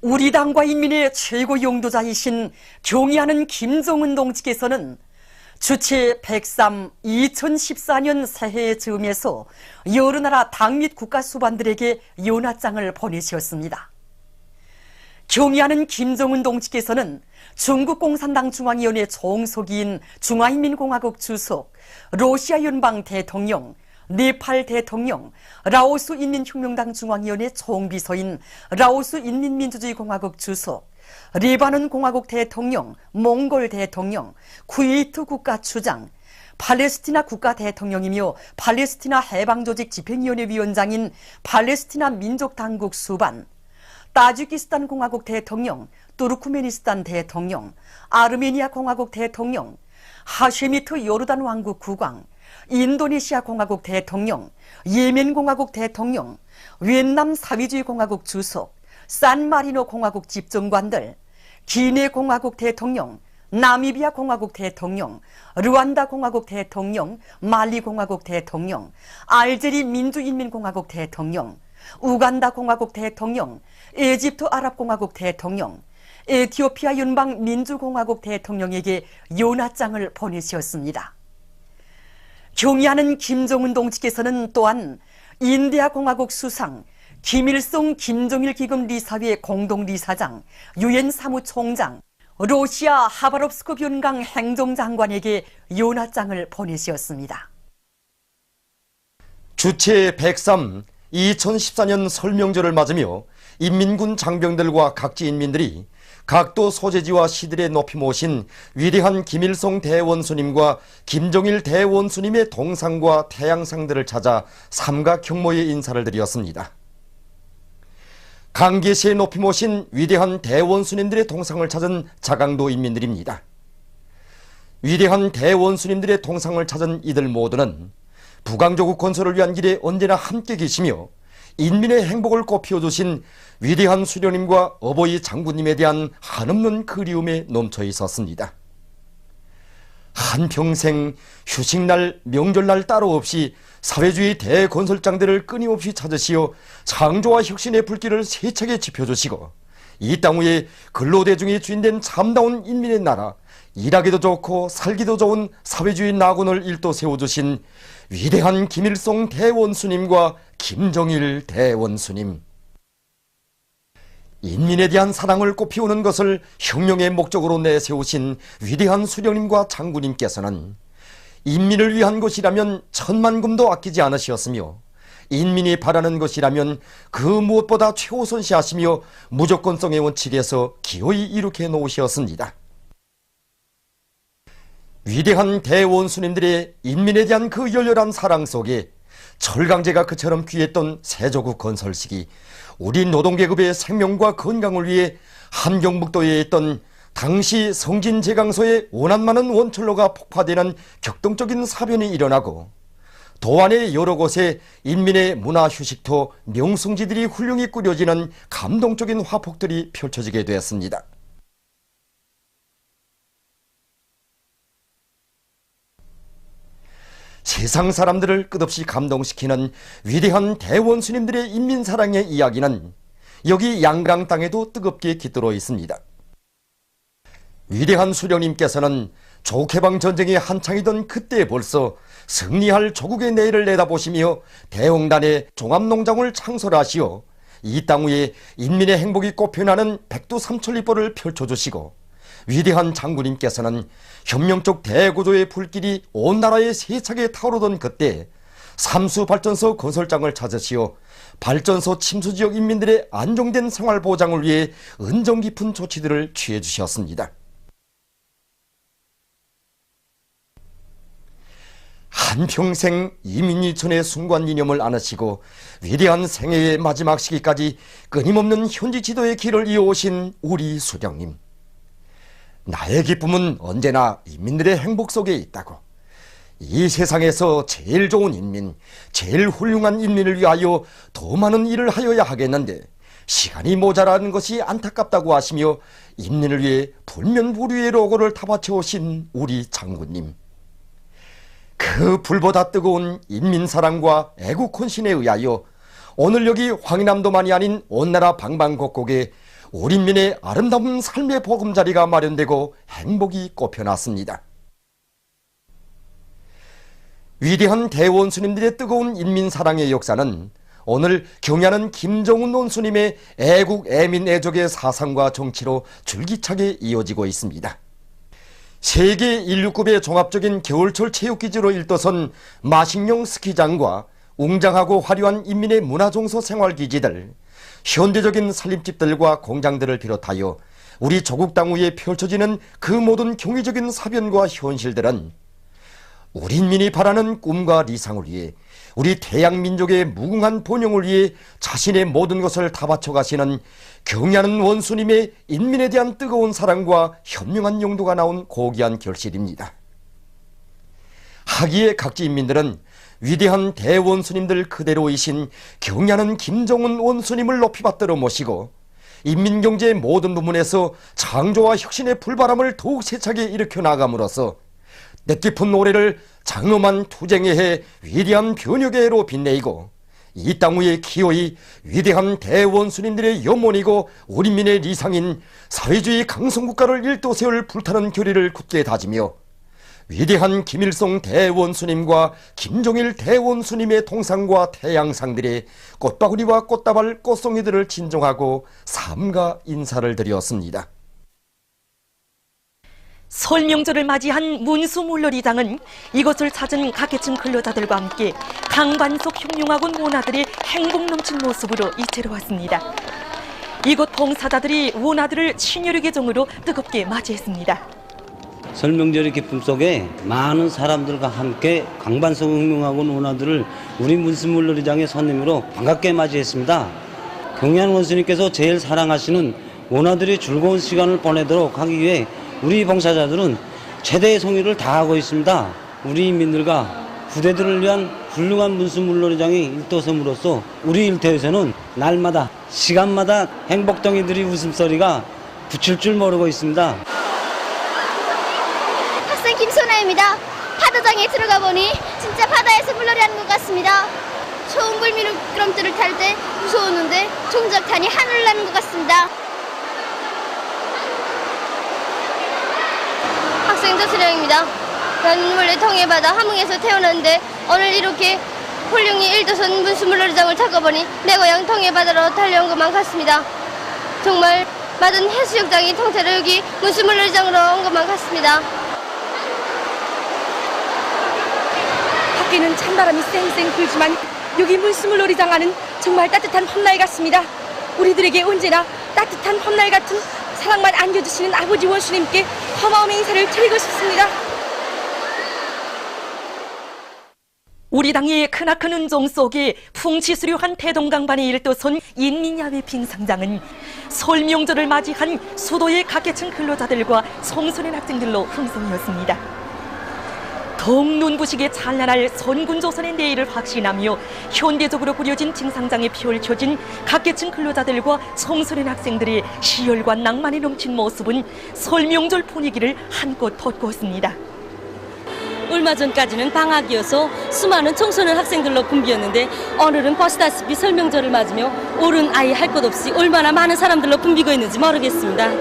우리 당과 인민의 최고 용도자이신 경의하는 김정은 동지께서는 주체 103 2014년 새해 즈음에서 여러 나라 당 및 국가 수반들에게 연하장을 보내셨습니다. 경의하는 김정은 동지께서는 중국 공산당 중앙위원회 총서기인 중화인민공화국 주석, 러시아 연방 대통령, 네팔 대통령, 라오스 인민혁명당 중앙위원회 총비서인 라오스 인민민주주의공화국 주석, 레바논 공화국 대통령, 몽골 대통령, 쿠웨이트 국가추장, 팔레스티나 국가 대통령이며 팔레스티나 해방조직 집행위원회 위원장인 팔레스티나 민족당국 수반, 타지키스탄 공화국 대통령, 투르크메니스탄 대통령, 아르메니아 공화국 대통령, 하쉐미트 요르단 왕국 국왕, 인도네시아 공화국 대통령, 예멘 공화국 대통령, 위et남 사회주의 공화국 주석, 산마리노 공화국 집정관들, 기네 공화국 대통령, 나미비아 공화국 대통령, 르완다 공화국 대통령, 말리 공화국 대통령, 알제리 민주인민공화국 대통령, 우간다 공화국 대통령, 에집트 아랍공화국 대통령, 에티오피아 연방 민주공화국 대통령에게 연하장을 보내셨습니다. 경의하는 김정은 동지께서는 또한 인디아 공화국 수상, 김일성 김정일 기금 리사회 공동리사장, 유엔 사무총장, 러시아 하바롭스크 변강 행정장관에게 연하장을 보내셨습니다. 주체 103 2014년 설 명절을 맞으며 인민군 장병들과 각지 인민들이 각도 소재지와 시들에 높이 모신 위대한 김일성 대원수님과 김정일 대원수님의 동상과 태양상들을 찾아 삼가 경모의 인사를 드렸습니다. 강계시에 높이 모신 위대한 대원수님들의 동상을 찾은 자강도 인민들입니다. 위대한 대원수님들의 동상을 찾은 이들 모두는 부강조국 건설을 위한 길에 언제나 함께 계시며 인민의 행복을 꽃피워주신 위대한 수령님과 어버이 장군님에 대한 한없는 그리움에 넘쳐 있었습니다. 한평생 휴식날, 명절날 따로 없이 사회주의 대건설장들을 끊임없이 찾으시어 창조와 혁신의 불길을 세차게 지펴주시고 이 땅 위에 근로대중이 주인된 참다운 인민의 나라, 일하기도 좋고 살기도 좋은 사회주의 낙원을 일도 세워주신 위대한 김일성 대원수님과 김정일 대원수님. 인민에 대한 사랑을 꽃피우는 것을 혁명의 목적으로 내세우신 위대한 수령님과 장군님께서는 인민을 위한 것이라면 천만금도 아끼지 않으셨으며 인민이 바라는 것이라면 그 무엇보다 최우선시하시며 무조건성의 원칙에서 기어이 이룩해 놓으셨습니다. 위대한 대원수님들의 인민에 대한 그 열렬한 사랑 속에 철강제가 그처럼 귀했던 세조국 건설 시기 우리 노동계급의 생명과 건강을 위해 함경북도에 있던 당시 성진제강소에 원한 많은 원철로가 폭파되는 격동적인 사변이 일어나고 도안의 여러 곳에 인민의 문화휴식토 명승지들이 훌륭히 꾸려지는 감동적인 화폭들이 펼쳐지게 되었습니다. 세상 사람들을 끝없이 감동시키는 위대한 대원수님들의 인민사랑의 이야기는 여기 양강 땅에도 뜨겁게 깃들어 있습니다. 위대한 수령님께서는 조개방 전쟁이 한창이던 그때 벌써 승리할 조국의 내일을 내다보시며 대홍단에 종합농장을 창설하시어 이 땅 위에 인민의 행복이 꽃피어나는 백두삼천리보를 펼쳐주시고 위대한 장군님께서는 혁명적 대구조의 불길이 온 나라에 세차게 타오르던 그때 삼수발전소 건설장을 찾으시어 발전소 침수지역 인민들의 안정된 생활 보장을 위해 은정 깊은 조치들을 취해 주셨습니다. 한평생 이민이천의 순관이념을 안으시고 위대한 생애의 마지막 시기까지 끊임없는 현지 지도의 길을 이어오신 우리 수령님. 나의 기쁨은 언제나 인민들의 행복 속에 있다고. 이 세상에서 제일 좋은 인민, 제일 훌륭한 인민을 위하여 더 많은 일을 하여야 하겠는데 시간이 모자라는 것이 안타깝다고 하시며 인민을 위해 불면불위의 로고를 타받쳐 오신 우리 장군님. 그 불보다 뜨거운 인민사랑과 애국혼신에 의하여 오늘 여기 황인남도만이 아닌 온 나라 방방곡곡에 우리 인민의 아름다운 삶의 보금자리가 마련되고 행복이 꼽혀났습니다. 위대한 대원수님들의 뜨거운 인민사랑의 역사는 오늘 경야는 김정은 원수님의 애국, 애민, 애족의 사상과 정치로 줄기차게 이어지고 있습니다. 세계 인류급의 종합적인 겨울철 체육기지로 일도선 마식령 스키장과 웅장하고 화려한 인민의 문화종소 생활기지들, 현대적인 살림집들과 공장들을 비롯하여 우리 조국 땅 위에 펼쳐지는 그 모든 경이적인 사변과 현실들은 우리 인민이 바라는 꿈과理想을 위해, 우리 태양민족의 무궁한 번영을 위해 자신의 모든 것을 다 바쳐 가시는 경야는 원수님의 인민에 대한 뜨거운 사랑과 현명한 용도가 나온 고귀한 결실입니다. 하기에 각지 인민들은 위대한 대원수님들 그대로이신 경야는 김정은 원수님을 높이 받들어 모시고 인민경제의 모든 부문에서 창조와 혁신의 불바람을 더욱 세차게 일으켜 나감으로써 뜻깊은 노래를 장엄한 투쟁의 해 위대한 변혁의 해로 빛내이고 이 땅 위에 기어이 위대한 대원수님들의 염원이고 우리민의 리상인 사회주의 강성국가를 일도 세울 불타는 결의를 굳게 다지며 위대한 김일성 대원수님과 김종일 대원수님의 동상과 태양상들의 꽃바구니와 꽃다발 꽃송이들을 진정하고 삼가 인사를 드렸습니다. 설명절을 맞이한 문수물놀이장은 이것을 찾은 각계층 근로자들과 함께 강반 속 흉흉하고 원아들의 행복 넘친 모습으로 이채로웠습니다. 이곳 봉사자들이 원아들을 친혈의 계정으로 뜨겁게 맞이했습니다. 설명절의 기쁨 속에 많은 사람들과 함께 강반 속 흉흉하고 원아들을 우리 문수물놀이장의 손님으로 반갑게 맞이했습니다. 경양 원수님께서 제일 사랑하시는 원아들이 즐거운 시간을 보내도록 하기 위해 우리 봉사자들은 최대의 성의를 다하고 있습니다. 우리 인민들과 후대들을 위한 훌륭한 문수물놀이장이 일도섬으로써 우리 일터에서는 날마다 시간마다 행복덩이들이 웃음소리가 붙일 줄 모르고 있습니다. 학생 김선아입니다. 파도장에 들어가 보니 진짜 바다에서 물놀이 하는 것 같습니다. 처음 불미끄럼틀을 탈 때 무서웠는데 정작 타니 하늘을 나는 것 같습니다. 학생 조수령입니다. 저는 원래 통해바다 함흥에서 태어났는데 오늘 이렇게 훌륭히 일도선 문수물놀이장을 타고 보니 내 고향 통해바다로 달려온 것만 같습니다. 정말 많은 해수욕장이 통째로 여기 문수물놀이장으로 온 것만 같습니다. 밖에는 찬바람이 쌩쌩 불지만 여기 문수물놀이장 안은 정말 따뜻한 봄날 같습니다. 우리들에게 언제나 따뜻한 봄날 같은 사랑만 안겨주시는 아버지 원수님께 고마움의 인사를 드리고 싶습니다. 우리 당의 크나큰 운종 속에 풍치수려한 태동강반에 일도선 인민야외 빙상장은 설명절을 맞이한 수도의 각계층 근로자들과 청소년 학생들로 흥성이었습니다. 더욱 눈부시게 찬란할 선군조선의 내일을 확신하며 현대적으로 꾸려진 빙상장에 펼쳐진 각계층 근로자들과 청소년 학생들의 시열과 낭만이 넘친 모습은 설명절 분위기를 한껏 돋구었습니다. 얼마 전까지는 방학이어서 수많은 청소년 학생들로 붐비었는데 오늘은 보시다시피 설명절을 맞으며 어른 아이 할 것 없이 얼마나 많은 사람들로 붐비고 있는지 모르겠습니다.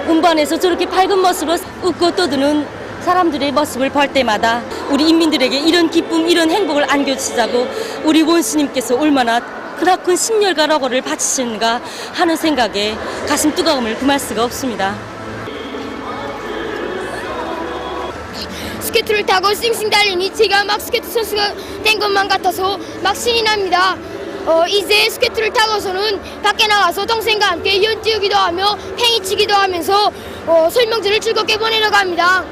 운반에서 저렇게 밝은 모습으로 웃고 떠드는 사람들의 모습을 볼 때마다 우리 인민들에게 이런 기쁨, 이런 행복을 안겨주시자고 우리 원수님께서 얼마나 크나큰 심혈과 노고를 바치시는가 하는 생각에 가슴 뜨거움을 금할 수가 없습니다. 스케이트를 타고 싱싱 달리니 제가 막 스케이트 선수가 된 것만 같아서 막 신이 납니다. 이제 스케이트를 타고서는 밖에 나가서 동생과 함께 연뛰기도 하며 팽이치기도 하면서 설명절을 즐겁게 보내려고 합니다.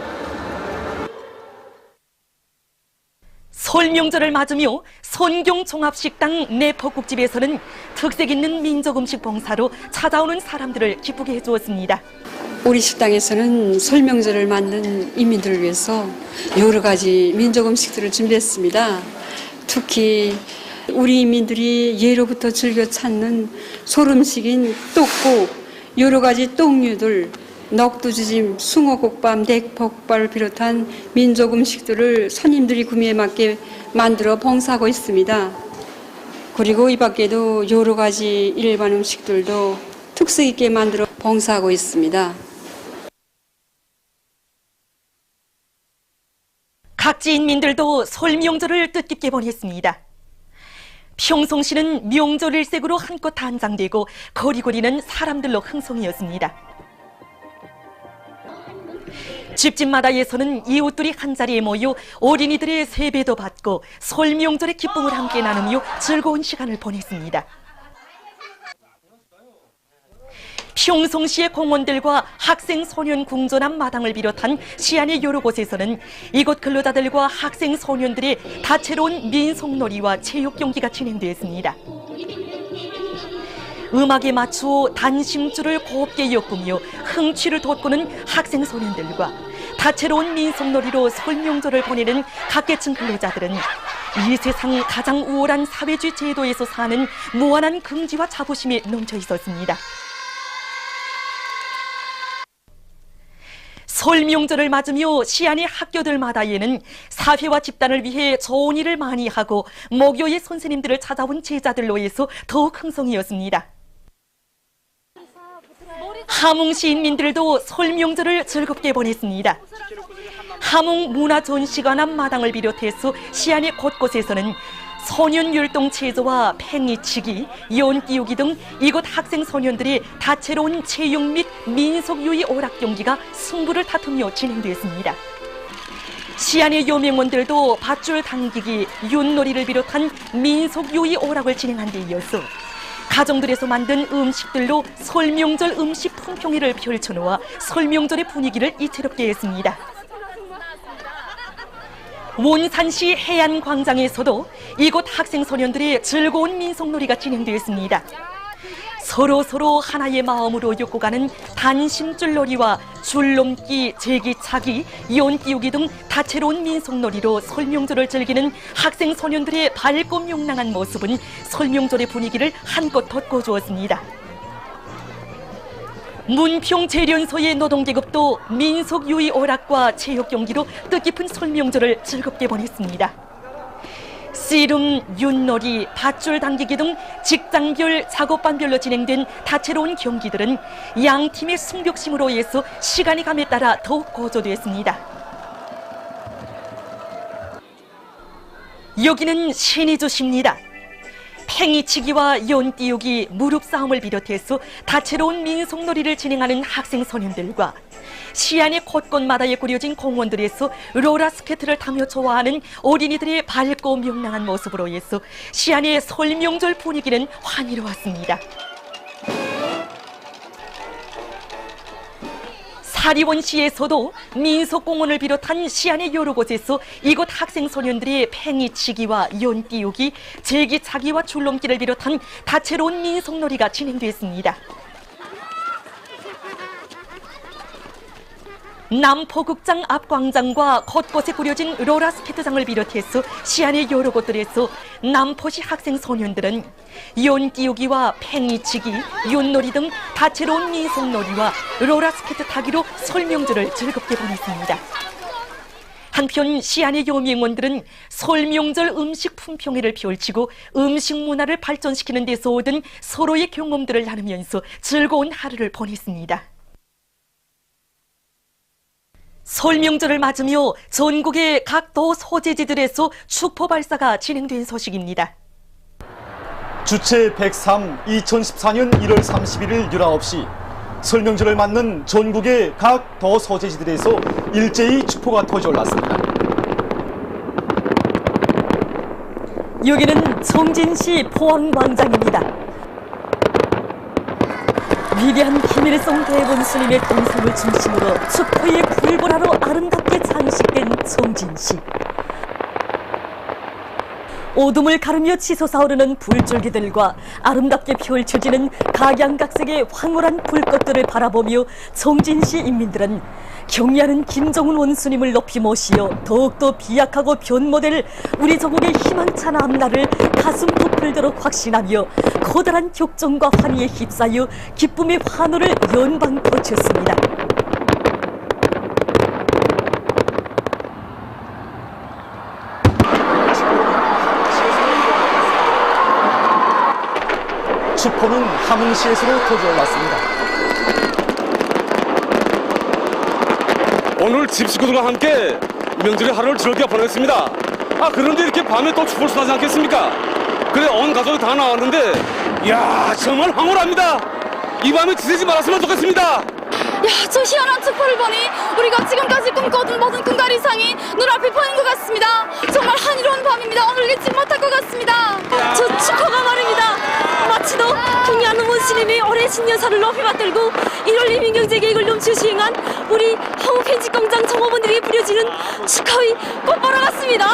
설명절을 맞으며 선경종합식당 내포국집에서는 특색 있는 민족음식 봉사로 찾아오는 사람들을 기쁘게 해주었습니다. 우리 식당에서는 설명절을 맞는 인민들을 위해서 여러 가지 민족음식들을 준비했습니다. 특히 우리 인민들이 예로부터 즐겨 찾는 소름식인 떡국, 여러 가지 떡류들, 넋두지짐, 숭어국밥, 넥볶밥을 비롯한 민족 음식들을 손님들이 구매에 맞게 만들어 봉사하고 있습니다. 그리고 이 밖에도 여러 가지 일반 음식들도 특색 있게 만들어 봉사하고 있습니다. 각지 인민들도 설 명절을 뜻깊게 보냈습니다. 평송시는 명절 일색으로 한껏 단장되고 거리거리는 사람들로 흥성이었습니다. 집집마다에서는 이웃들이 한자리에 모여 어린이들의 세배도 받고 설 명절의 기쁨을 함께 나누며 즐거운 시간을 보냈습니다. 평송시의 공원들과 학생 소년 궁전앞 마당을 비롯한 시안의 여러 곳에서는 이곳 근로자들과 학생 소년들의 다채로운 민속놀이와 체육 경기가 진행되었습니다. 음악에 맞추어 단심줄을 곱게 엮으며 흥취를 돋구는 학생 소년들과 다채로운 민속놀이로 설 명절을 보내는 각계층 근로자들은 이 세상 가장 우월한 사회주의 제도에서 사는 무한한 긍지와 자부심이 넘쳐 있었습니다. 설 명절을 맞으며 시안의 학교들마다에는 사회와 집단을 위해 좋은 일을 많이 하고 목요의 선생님들을 찾아온 제자들로 해서 더욱 흥성이었습니다. 함흥시 인민들도 설 명절을 즐겁게 보냈습니다. 함흥 문화전시관 앞 마당을 비롯해서 시안의 곳곳에서는 소년율동 체조와 팽이치기, 연띄우기 등 이곳 학생 소년들이 다채로운 체육 및 민속유의 오락 경기가 승부를 다투며 진행되었습니다. 시안의 여명원들도 밧줄 당기기, 윷놀이를 비롯한 민속유의 오락을 진행한 데 이어서 가정들에서 만든 음식들로 설명절 음식 품평회를 펼쳐놓아 설명절의 분위기를 이채롭게 했습니다. 원산시 해안광장에서도 이곳 학생 소년들의 즐거운 민속놀이가 진행되었습니다. 서로 하나의 마음으로 엮어가는 단심줄놀이와 줄넘기, 제기차기, 연띄우기 등 다채로운 민속놀이로 설명절을 즐기는 학생 소년들의 밝고 명랑한 모습은 설명절의 분위기를 한껏 돋궈주었습니다. 문평재련소의 노동계급도 민속유의 오락과 체육 경기로 뜻깊은 설명절을 즐겁게 보냈습니다. 씨름, 윷놀이, 밧줄 당기기 등 직장별, 작업반별로 진행된 다채로운 경기들은 양 팀의 승벽심으로 해서 시간이 감에 따라 더욱 고조됐습니다. 여기는 신의주시입니다. 팽이치기와 연띄우기, 무릎 싸움을 비롯해서 다채로운 민속놀이를 진행하는 학생 소년들과 시안의 곳곳마다에 꾸려진 공원들에서 롤러스케이트를 타며 좋아하는 어린이들의 밝고 명랑한 모습으로 해서 시안의 설명절 분위기는 환희로웠습니다. 사리원시에서도 민속공원을 비롯한 시안의 여러 곳에서 이곳 학생 소년들이 팽이치기와 연띄우기, 제기차기와 줄넘기를 비롯한 다채로운 민속놀이가 진행됐습니다. 남포극장 앞 광장과 곳곳에 꾸려진 롤러스케이트장을 비롯해서 시안의 여러 곳들에서 남포시 학생 소년들은 연띄우기와 팽이치기, 윷놀이 등 다채로운 민속놀이와 롤러스케이트 타기로 설명절을 즐겁게 보냈습니다. 한편 시안의 여명원들은 설명절 음식 품평회를 펼치고 음식 문화를 발전시키는 데서 얻은 서로의 경험들을 나누면서 즐거운 하루를 보냈습니다. 설명절을 맞으며 전국의 각 도 소재지들에서 축포 발사가 진행된 소식입니다. 주체 103 2014년 1월 31일 19시 설명절을 맞는 전국의 각 도 소재지들에서 일제히 축포가 터져 올랐습니다. 여기는 청진시 포항광장입니다. 위대한 김일성 대본스님의 동상을 중심으로 축포의 불보라로 아름답게 장식된 청진시. 어둠을 가르며 치솟아오르는 불줄기들과 아름답게 펼쳐지는 각양각색의 황홀한 불꽃들을 바라보며 청진시 인민들은 경의하는 김정은 원수님을 높이 모시어 더욱더 비약하고 변모될 우리 조국의 희망찬 앞날을 가슴 부풀도록 확신하며 커다란 격정과 환희에 휩싸여 기쁨의 환호를 연방 터쳤습니다. 축포는 함흥시에서도 터져올랐습니다. 오늘 집 식구들과 함께 명절의 하루를 즐겁게 보냈습니다. 그런데 이렇게 밤에 또 촛불 쏘지 않겠습니까? 그래 온 가족이 다 나왔는데 이야 정말 황홀합니다. 이 밤에 지새지 말았으면 좋겠습니다. 야, 저 희한한 촛불을 보니 우리가 지금까지 꿈꿔둔 모든 꿈과 이상이 눈앞에 보이는 것 같습니다. 정말 한이로운 밤입니다. 오늘 잊지 못할 것 같습니다. 저 축포가 말입니다. 마치도 경리하는 원스님이 올해 신년사를 높이 받들고 1월 이민경제 계획을 넘쳐 시행한 우리 항우 편집공장 종업원들에게 부려지는 축하의 꽃보라 같습니다.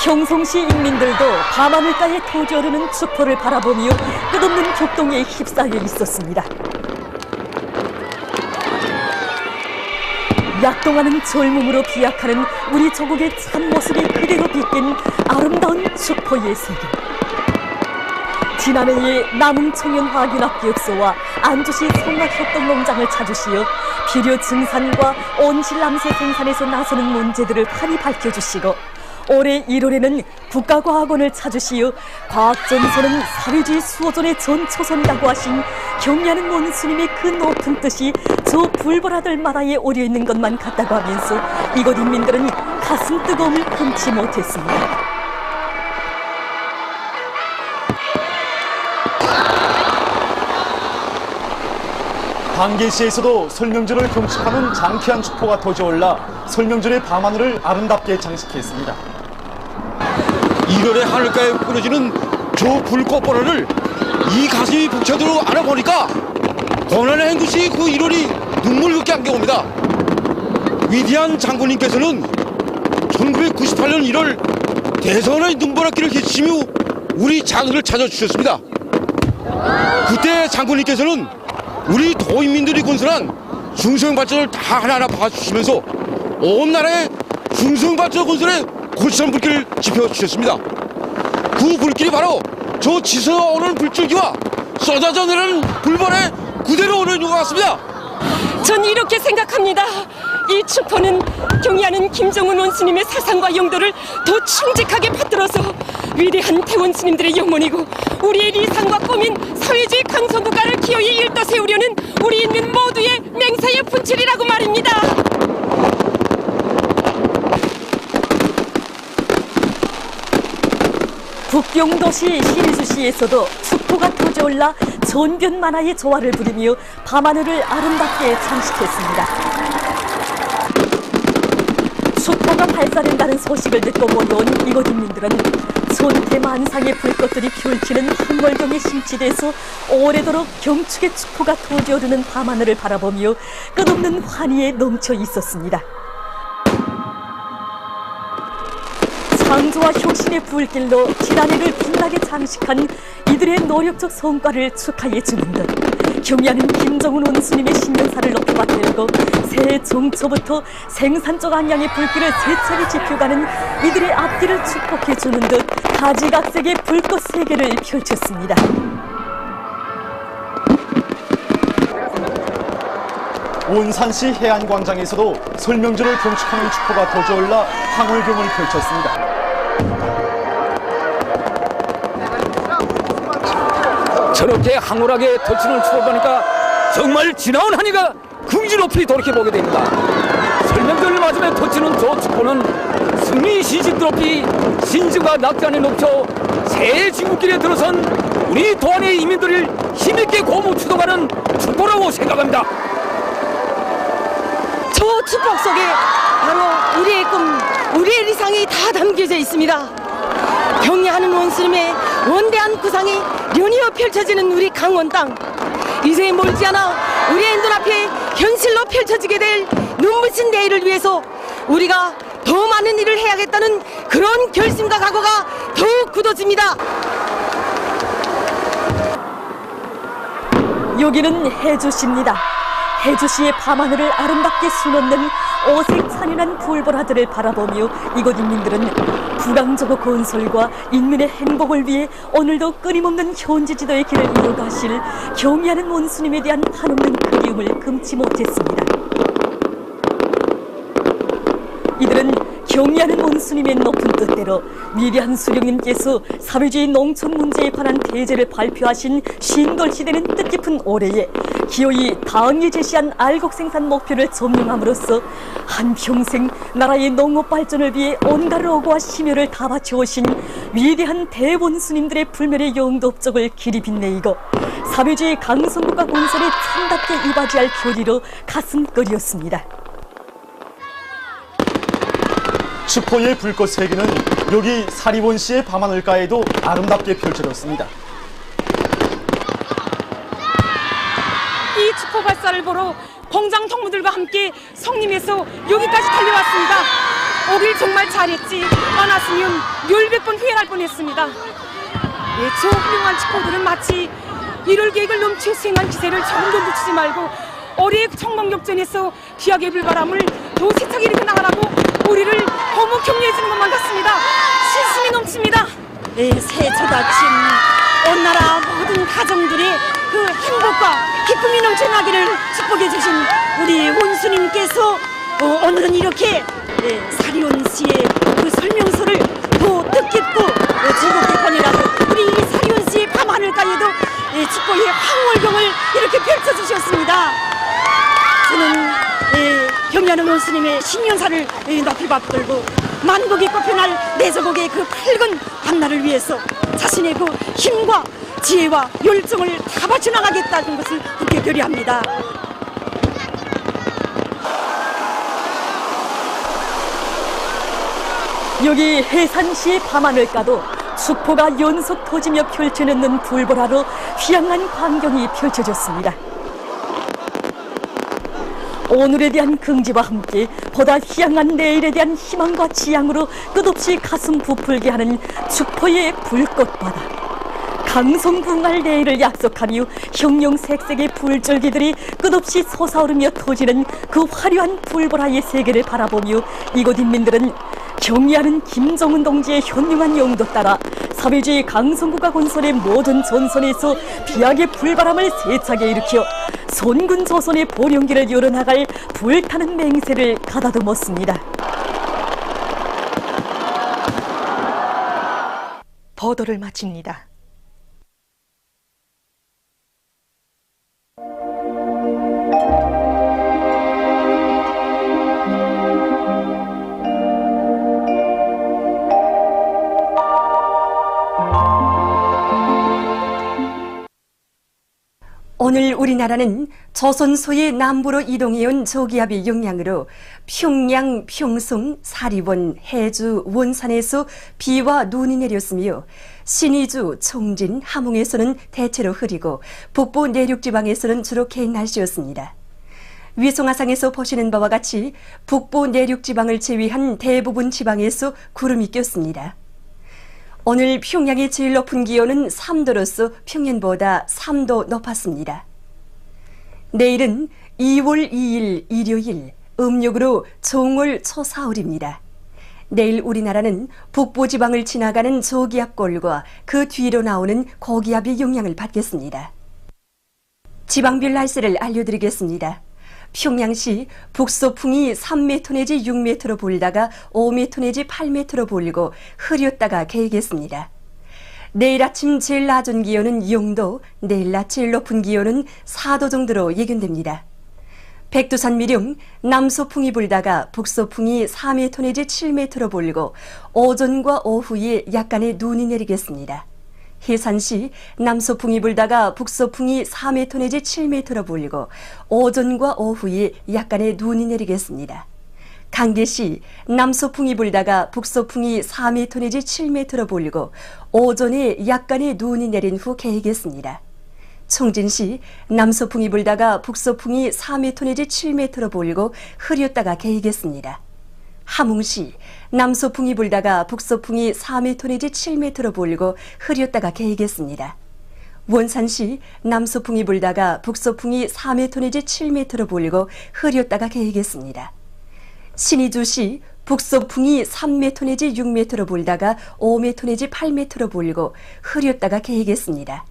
평송시 인민들도 밤하늘가에 터져오르는 축포를 바라보며 끝없는 격동에 휩싸여 있었습니다. 약동하는 젊음으로 비약하는 우리 조국의 참모습이 그대로 비낀 아름다운 축포의 세계. 지난해에 남흥청년화학연합기업소와 안주시 성악협동농장을 찾으시어 비료 증산과 온실남새 생산에서 나서는 문제들을 환히 밝혀주시고 올해 1월에는 국가과학원을 찾으시어 과학전선은 사회주의 수호전의 전초선이라고 하신 경리하는 원스님의 그 높은 뜻이 저 불보라들 마다에 오려있는 것만 같다고 하면서 이곳 인민들은 가슴 뜨거움을 금치 못했습니다. 방계시에서도 설명절을 경축하는 장쾌한 축포가 터져올라 설명절의 밤하늘을 아름답게 장식했습니다. 1월에 하늘가에 뿌려지는 저 불꽃보라를 이 가슴이 벅차도록 알아보니까 고난의 행구시 그 1월이 눈물겹게 안겨옵니다. 위대한 장군님께서는 1998년 1월 대선의 눈보라길을 개치시며 우리 장을 찾아주셨습니다. 그때 장군님께서는 우리 도인민들이 건설한 중성발전을 다 하나하나 봐주시면서 온 나라에 중성발전 건설에 골치선 불길을 지펴주셨습니다. 그 불길이 바로 저 지서가 오는 불줄기와 쏟아져 내리는 불벌에 그대로 오는 것 같습니다. 전 이렇게 생각합니다. 이 축포는 경리하는 김정은 원스님의 사상과 용도를 더 충직하게 받들어서 위대한 태원 스님들의 영혼이고 우리의理想과 꿈인 사회주의 강성국가를 기어이 일떠 세우려는 우리 인민 모두의 맹세의 분출이라고 말입니다. 국경도시 신주시에서도 축포가 터져올라 전변 만화의 조화를 부리며 밤하늘을 아름답게 장식했습니다. 축포가 발사된다는 소식을 듣고 몰려온 이곳 인민들은 천태만상의 불꽃들이 펼치는 한월경에 심취돼서 오래도록 경축의 축포가 터져오르는 밤하늘을 바라보며 끝없는 환희에 넘쳐 있었습니다. 창조와 혁신의 불길로 지난해를 빛나게 장식한 이들의 노력적 성과를 축하해 주는 듯 경리하는 김정은 원스님의 신년사를 높이 받들고 새해 정초부터 생산적 안양의 불길을 세차게 지펴가는 이들의 앞길을 축복해 주는 듯 가지각색의 불꽃 세계를 펼쳤습니다. 온산시 해안광장에서도 설명절을 경축하는 축포가 터져올라 황홀경을 펼쳤습니다. 저렇게 황홀하게 터치는 축포를 보니까 정말 지나온 한이가 긍지 높이 돌이켜보게 됩니다. 설명절을 맞으며 터치는 저 축포는 승리 시집 높이 신주가 낙산에 넘쳐 새해 진국길에 들어선 우리 도안의 이민들을 힘있게 고무 추동하는 축포라고 생각합니다. 저 축복 속에 바로 우리의 꿈, 우리의理想이 다 담겨져 있습니다. 경리하는 원스님의 원대한 구상이 연이어 펼쳐지는 우리 강원 땅. 이제 멀지 않아 우리의 눈앞에 현실로 펼쳐지게 될 눈부신 내일을 위해서 우리가 더 많은 일을 해야겠다는 그런 결심과 각오가 더욱 굳어집니다. 여기는 해주시입니다. 해주시의 밤하늘을 아름답게 수놓는 어색찬연한 불보라들을 바라보며 이곳 인민들은 국왕조국 건설과 인민의 행복을 위해 오늘도 끊임없는 현지 지도의 길을 이어가실 경의하는 원수님에 대한 한없는 그리움을 금치 못했습니다. 이들은 경의하는 원수님의 높은 뜻대로 위대한 수령님께서 사회주의 농촌 문제에 관한 대제를 발표하신 신돌시대는 뜻깊은 올해에 기어이 당이 제시한 알곡생산 목표를 점령함으로써 한평생 나라의 농업 발전을 위해 온갖 어고와 심혈을 다 바쳐오신 위대한 대원수님들의 불멸의 영도업적을 길이 빛내이고 사회주의 강성국가 건설에 참답게 이바지할 교리로 가슴거리였습니다. 슈퍼의 불꽃 세기는 여기 사리원 씨의 밤하늘가에도 아름답게 펼쳐졌습니다. 이 축포 발사를 보러 공장 동무들과 함께 성림에서 여기까지 달려왔습니다. 오길 정말 잘했지. 안 왔으면 열백번 후회할 뻔했습니다. 저 훌륭한 축포들은 마치 이룰 계획을 넘쳐 수행한 기세를 조금도 놓치지 말고 올해의 청명격전에서 기약의 불바람을 더 세차게 일으켜 나가라고 우리를 너무 격려해주는 것만 같습니다. 신심이 넘칩니다. 새해첫 아침 온 나라 모든 가정들이 그 행복과 기쁨이 넘쳐나기를 축복해주신 우리 원수님께서 오늘은 이렇게 사리온 씨의 그 설명서를 더 뜻깊고 즐겁게 보내라고 우리 사리온 씨의 밤하늘가에도 축복의 황홀경을 이렇게 펼쳐주셨습니다. 저는 경의하는 원수님의 신년사를 높이 받들고 만국이 꽃펴날 내저곡의 그 밝은 밤날을 위해서 자신의 그 힘과 지혜와 열정을 다 바쳐나가겠다는 것을 굳게 결의합니다. 여기 해산시의 밤하늘가도 축포가 연속 터지며 펼쳐놓는 불보라로 휘황한 광경이 펼쳐졌습니다. 오늘에 대한 긍지와 함께 보다 휘황한 내일에 대한 희망과 지향으로 끝없이 가슴 부풀게 하는 축포의 불꽃바다. 강성궁할 내일을 약속하며 형용색색의 불줄기들이 끝없이 솟아오르며 터지는 그 화려한 불보라의 세계를 바라보며 이곳 인민들은 경의하는 김정은 동지의 현명한 용도 따라 사회주의 강성국가 건설의 모든 전선에서 비약의 불바람을 세차게 일으켜 손군 조선의 보령기를 열어나갈 불타는 맹세를 가다듬었습니다. 보도를 마칩니다. 오늘 우리나라는 조선소의 남부로 이동해온 저기압의 영향으로 평양, 평송, 사리원, 해주, 원산에서 비와 눈이 내렸으며 신의주, 청진, 함흥에서는 대체로 흐리고 북부 내륙지방에서는 주로 개인 날씨였습니다. 위성화상에서 보시는 바와 같이 북부 내륙지방을 제외한 대부분 지방에서 구름이 꼈습니다. 오늘 평양의 제일 높은 기온은 3도로서 평년보다 3도 높았습니다. 내일은 2월 2일 일요일 음력으로 정월 초사흘입니다. 내일 우리나라는 북부지방을 지나가는 저기압골과 그 뒤로 나오는 고기압의 영향을 받겠습니다. 지방별 날씨를 알려드리겠습니다. 평양시 북서풍이 3m 내지 6m로 불다가 5m 내지 8m로 불고 흐렸다가 개겠습니다. 내일 아침 제일 낮은 기온은 0도, 내일 낮 제일 높은 기온은 4도 정도로 예견됩니다. 백두산 미령 남서풍이 불다가 북서풍이 4m 내지 7m로 불고 오전과 오후에 약간의 눈이 내리겠습니다. 해산시 남서풍이 불다가 북서풍이 4m 내지 7m로 불고 오전과 오후에 약간의 눈이 내리겠습니다. 강계시 남서풍이 불다가 북서풍이 4m 내지 7m로 불고 오전에 약간의 눈이 내린 후 개겠습니다. 청진시 남서풍이 불다가 북서풍이 4m 내지 7m로 불고 흐렸다가 개겠습니다. 함흥시 남서풍이 불다가 북서풍이 4m 내지 7m로 불고 흐렸다가 개겠습니다. 원산시 남서풍이 불다가 북서풍이 4m 내지 7m로 불고 흐렸다가 개겠습니다. 신의주시 북서풍이 3m 내지 6m로 불다가 5m 내지 8m로 불고 흐렸다가 개이겠습니다.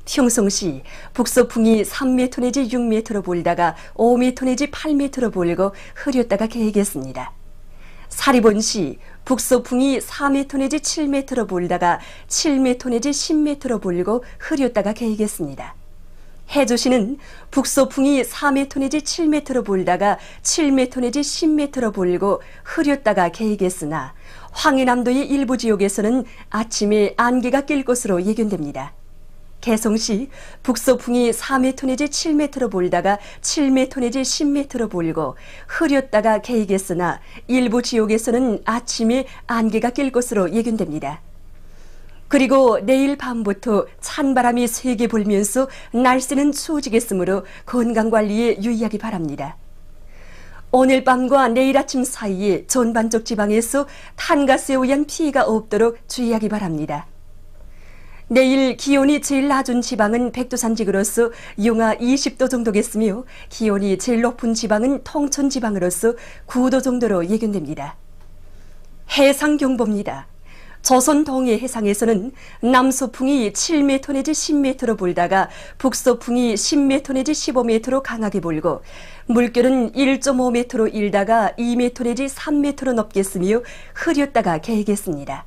평송시 북서풍이 3m 내지 6m로 불다가 5m 내지 8m로 불고 흐렸다가 개이겠습니다. 사리본시 북서풍이 4m 내지 7m로 불다가 7m 내지 10m로 불고 흐렸다가 개이겠습니다. 해주시는 북서풍이 4m 내지 7m로 불다가 7m 내지 10m로 불고 흐렸다가 개이겠으나 황해남도의 일부 지역에서는 아침에 안개가 낄 것으로 예견됩니다. 개성시 북서풍이 4m 내지 7m로 불다가 7m 내지 10m로 불고 흐렸다가 개이겠으나 일부 지역에서는 아침에 안개가 낄 것으로 예견됩니다. 그리고 내일 밤부터 찬바람이 세게 불면서 날씨는 추워지겠으므로 건강관리에 유의하기 바랍니다. 오늘 밤과 내일 아침 사이에 전반적 지방에서 탄가스에 의한 피해가 없도록 주의하기 바랍니다. 내일 기온이 제일 낮은 지방은 백두산지구로서 영하 20도 정도겠으며 기온이 제일 높은 지방은 통천지방으로서 9도 정도로 예견됩니다. 해상경보입니다. 조선 동해 해상에서는 남서풍이 7m 내지 10m로 불다가 북서풍이 10m 내지 15m로 강하게 불고 물결은 1.5m로 일다가 2m 내지 3m로 넘겠으며 흐렸다가 개이겠습니다.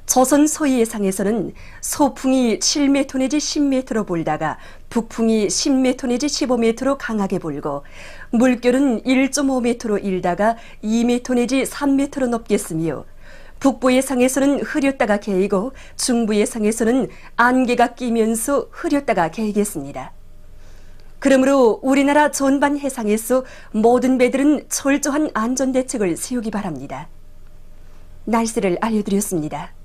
조선 서해 해상에서는 소풍이 7m 내지 10m로 불다가 북풍이 10m 내지 15m로 강하게 불고 물결은 1.5m로 일다가 2m 내지 3m로 넘겠으며 북부 해상에서는 흐렸다가 개이고 중부 해상에서는 안개가 끼면서 흐렸다가 개이겠습니다. 그러므로 우리나라 전반 해상에서 모든 배들은 철저한 안전대책을 세우기 바랍니다. 날씨를 알려드렸습니다.